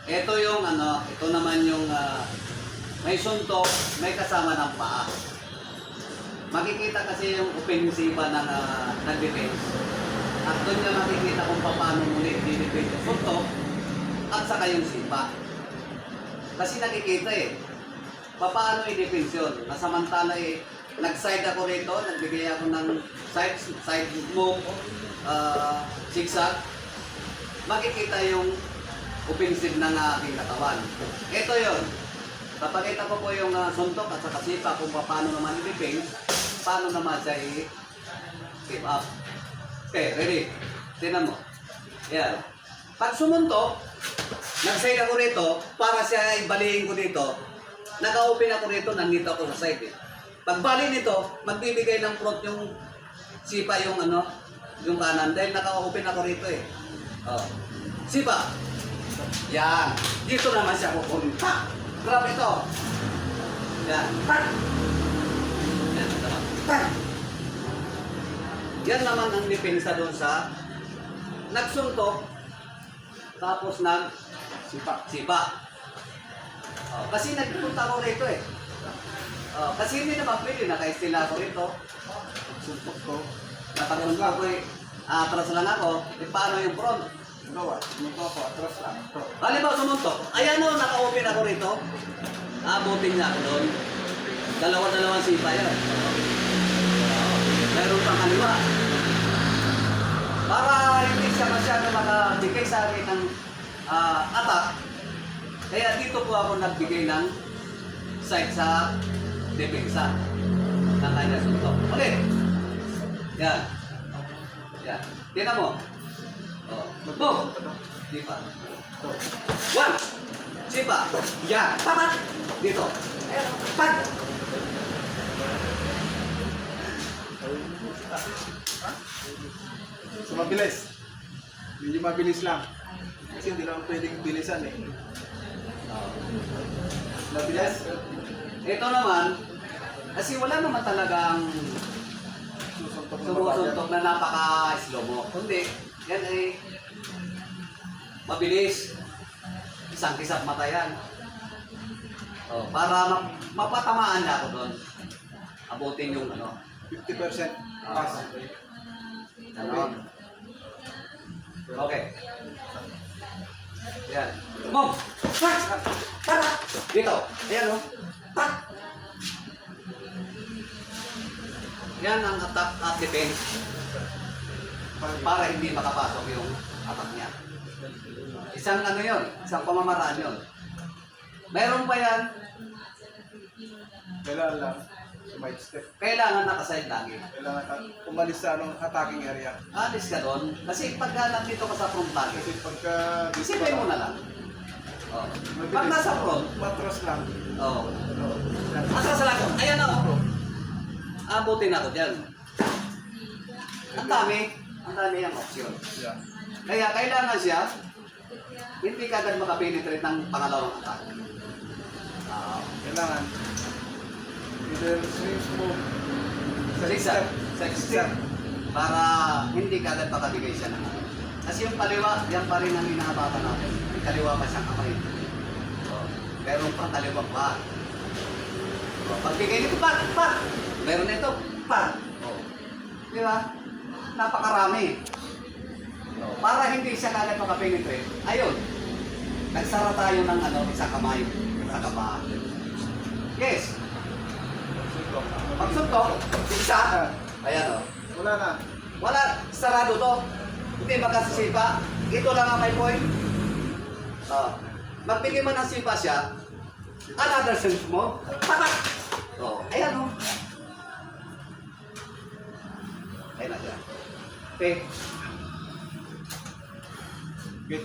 Ito yung ano, ito naman yung may suntok, may kasama ng paa. Makikita kasi yung opensiba ng defense. At doon niya makikita kung paano muli dinefend yung suntok at saka yung sipa. Kasi nakikita paano i-defense yun. Nasamantala nag-side ako rito, nagbigay ako ng side move, zigzag. Makikita yung offensive ng aking katawan. Ito yon. Papakita ko po yung suntok at saka sipa kung paano naman i-defense, paano naman siya i-keep up. Okay, ready? Tingnan mo. Yan. Pag sumuntok, nag-side ako rito, para siya ibalihin ko dito, naka-open ako rito, nandito ako sa side. Pag bali nito, magbibigay ng front yung sipa yung yung kanan, dahil naka-open ako rito Oh. Sipa. Yan. Dito naman siya pupunta. Grab ito. Yan. Yan. Yan naman ang depensa doon sa nagsuntok tapos sipa. Kasi nagpunta ako rito kasi hindi naman pwede, naka-estila ako rito. Suntok ko. Napagpunta ko atras lang ako. Paano yung front? Sumuntok ako, atras lang. Halimbawa sumuntok. Ayan naka-open ako rito. Abutin niya ako doon. Dalawa-dalawang sipa yan. Meron pang kaliwa. Para hindi siya masyado makabigay sa akin ng attack, kaya dito po ako nagbigay ng side sa depensa na kanya suntok. Ulit. Yan. Yan. Tingnan mo. Move. Sipa. One. Sipa. Yan. Papat. Dito. Pat. So mabilis. Medyo mabilis lang. Kasi hindi naman pwedeng bilisan Mabilis. Ito naman, kasi wala naman talagang sumusuntok na napaka-slow mo. Kundi, yan mabilis. Isang kisap mata yan. Para mapatamaan na ako doon. Abutin yung 50% pass. Ganon. Okay. Yan. Move! Para! Dito. Ayan Pat! Yan ang attack at defense. Para hindi makapasok yung attack niya. Isang yun. Isang pamamaraan yun. Meron pa yan. Kailangan lang sumide step. Kailangan nakaside lagi. Kailangan umalis sa attacking area. Alis ka doon. Kasi pagka nandito ka sa front lagi, Kasi pagka isipin mo na lang. Pag nasa front, matras lang. atras lang ako. Ayan ako. Abutin ako dyan. Ang dami yung option. Yeah. Kaya kailangan siya, hindi ka agad makapenetrate ng pangalawang attack. Kailangan either swing move Zigzag. Para hindi ka agad makabigay siya ng Kasi yung kaliwa, yan pa rin ang hinahabatan natin. Yung kaliwa pa siyang kamay. Meron pang kaliwa pa. Pagbigay nito, pat! Meron nito, pat! Di ba? Napakarami. Para hindi siya kagad makapenetrate, ayun. Nagsara tayo ng isang kamay. Sa kama. Yes. Pagsuntok, isa. Ayan Wala na. Wala, sarado to. Hindi makasisipa. Ito lang ang may point. Magbigay mo ng sipa siya. Another sense mo. Patak! Ayan Ayan na siya. Okay. Good.